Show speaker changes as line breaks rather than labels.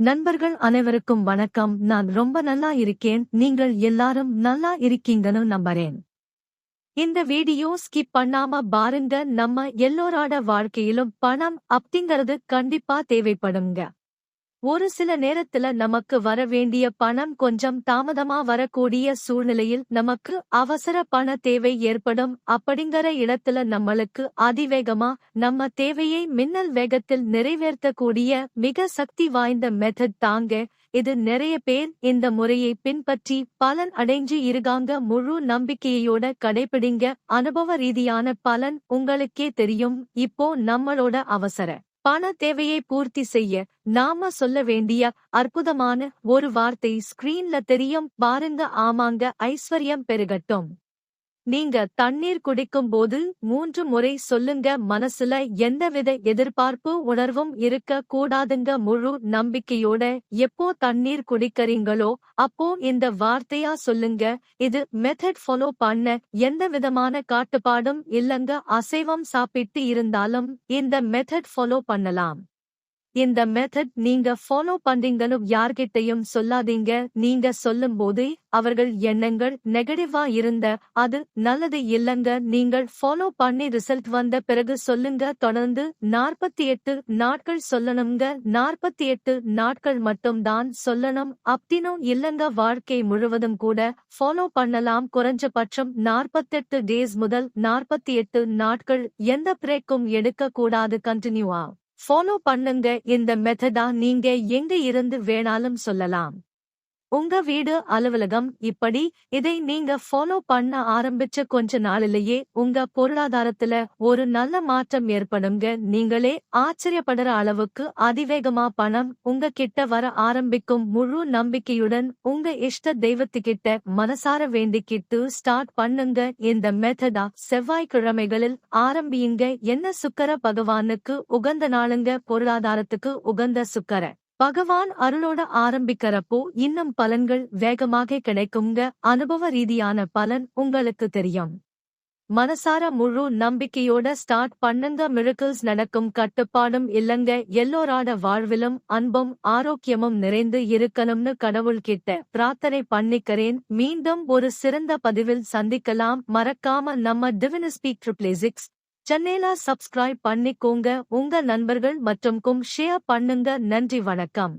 நண்பர்கள் அனைவருக்கும் வணக்கம். நான் ரொம்ப நல்லா இருக்கேன். நீங்கள் எல்லாரும் நல்லா இருக்கீங்கன்னு நம்புறேன். இந்த வீடியோ ஸ்கிப் பண்ணாம பாருங்க. நம்ம எல்லோரோட வாழ்க்கையிலும் பணம் அப்படிங்கறது கண்டிப்பா தேவைப்படுங்க. ஒரு சில நேரத்துல நமக்கு வர வேண்டிய பணம் கொஞ்சம் தாமதமா வரக்கூடிய சூழ்நிலையில் நமக்கு அவசர பண தேவை ஏற்படும். அப்படிங்கிற இடத்துல நம்மளுக்கு அதிவேகமா நம்ம தேவையை மின்னல் வேகத்தில் நிறைவேற்றக்கூடிய மிக சக்தி வாய்ந்த மெத்தட் தாங்க இது. நிறைய பேர் இந்த முறையை பின்பற்றி பலன் அடைஞ்சு இருக்காங்க. முழு நம்பிக்கையோட கடைபிடிங்க. அனுபவ ரீதியான பலன் உங்களுக்கே தெரியும். இப்போ நம்மளோட அவசர பண தேவையை பூர்த்தி செய்ய நாம சொல்ல வேண்டிய அற்புதமான ஒரு வார்த்தை ஸ்கிரீன்ல தெரியும் பாருங்க. ஆமாங்க, ஐஸ்வர்யம் பெருகட்டும். நீங்க தண்ணீர் குடிக்கும் போது 3 முறை சொல்லுங்க. மனசுல எந்தவித எதிர்பார்ப்பு உணர்வும் இருக்க கூடாதுங்க. முழு நம்பிக்கையோட எப்போ தண்ணீர் குடிக்கிறீங்களோ அப்போ இந்த வார்த்தையா சொல்லுங்க. இது மெத்தட் ஃபாலோ பண்ண எந்த விதமான காட்டுப்பாடும் இல்லங்க. அசைவம் சாப்பிட்டு இருந்தாலும் இந்த மெத்தட் ஃபாலோ பண்ணலாம். இந்த மெத்தட் நீங்க ஃபாலோ பண்றீங்கன்னு யார்கிட்டையும் சொல்லாதீங்க. நீங்க சொல்லும் போதே அவர்கள் எண்ணங்கள் நெகட்டிவா இருந்த அது நல்லது இல்லங்க. நீங்கள் ஃபாலோ பண்ணி ரிசல்ட் வந்த பிறகு சொல்லுங்க. தொடர்ந்து 48 நாட்கள் சொல்லணுங்க. 48 நாட்கள் மட்டும் தான் சொல்லணும் அப்படின்னும் இல்லங்க. வாழ்க்கை முழுவதும் கூட ஃபாலோ பண்ணலாம். குறைஞ்சபட்சம் 48 டேஸ் முதல் 48 நாட்கள் எந்த பிரேக்கும் எடுக்க கூடாது. கண்டினியூவா ஃபாலோ பண்ணுங்க. இந்த மெத்தடா நீங்க எங்க இருந்து வேணாலும் சொல்லலாம். உங்க வீடு, அலுவலகம், இப்படி இதை நீங்க ஃபாலோ பண்ண ஆரம்பிச்ச கொஞ்ச நாளிலேயே உங்க பொருளாதாரத்துல ஒரு நல்ல மாற்றம் ஏற்படுங்க. நீங்களே ஆச்சரியப்படுற அளவுக்கு அதிவேகமா பணம் உங்க கிட்ட வர ஆரம்பிக்கும். முழு நம்பிக்கையுடன் உங்க இஷ்ட தெய்வத்துக்கிட்ட மனசார வேண்டிக்கிட்டு ஸ்டார்ட் பண்ணுங்க. இந்த மெத்தடா செவ்வாய்க்கிழமைகளில் ஆரம்பியுங்க. என்ன சுக்கர பகவானுக்கு உகந்த நாளுங்க. பொருளாதாரத்துக்கு உகந்த சுக்கர பகவான் அருளோட ஆரம்பிக்கிறப்போ இன்னும் பலன்கள் வேகமாக கிடைக்குங்க. அனுபவ ரீதியான பலன் உங்களுக்கு தெரியும். மனசார முழு நம்பிக்கையோட ஸ்டார்ட் பண்ணுங்க. மிரக்கிள்ஸ் நடக்கும். கட்டுப்பாடும் இல்லங்க. எல்லோராட வாழ்விலும் அன்பும் ஆரோக்கியமும் நிறைந்து இருக்கணும்னு கடவுள்கிட்ட பிரார்த்தனை பண்ணிக்கிறேன். மீண்டும் ஒரு சிறந்த பதிவில் சந்திக்கலாம். மறக்காம நம்ம டிவினிஸ்பீக் 666 சேனலை சப்ஸ்கிரைப் பண்ணிக்கோங்க. உங்க நண்பர்கள் மற்றும் ஷேர் பண்ணுங்க. நன்றி, வணக்கம்.